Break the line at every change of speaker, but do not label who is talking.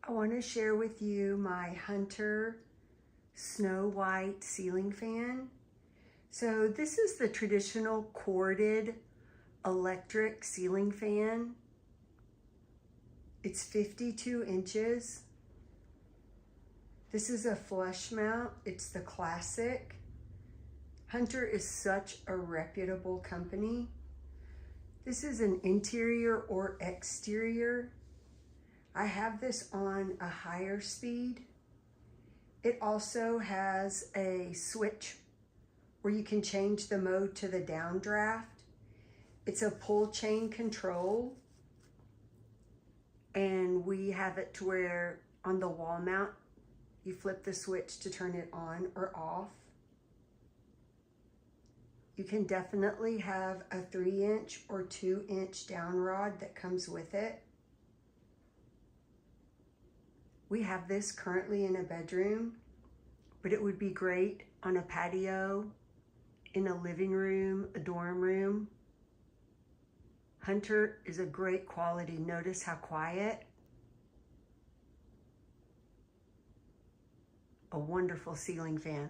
I want to share with you my Hunter Snow White ceiling fan. So this is the traditional corded electric ceiling fan. It's 52 inches. This is a flush mount. It's the classic. Hunter is such a reputable company. This is an interior or exterior. I have this on a higher speed. It also has a switch where you can change the mode to the downdraft. It's a pull chain control, and we have it to where on the wall mount, you flip the switch to turn it on or off. You can definitely have a 3-inch or 2-inch down rod that comes with it. We have this currently in a bedroom, but it would be great on a patio, in a living room, a dorm room. Hunter is a great quality. Notice how quiet. A wonderful ceiling fan.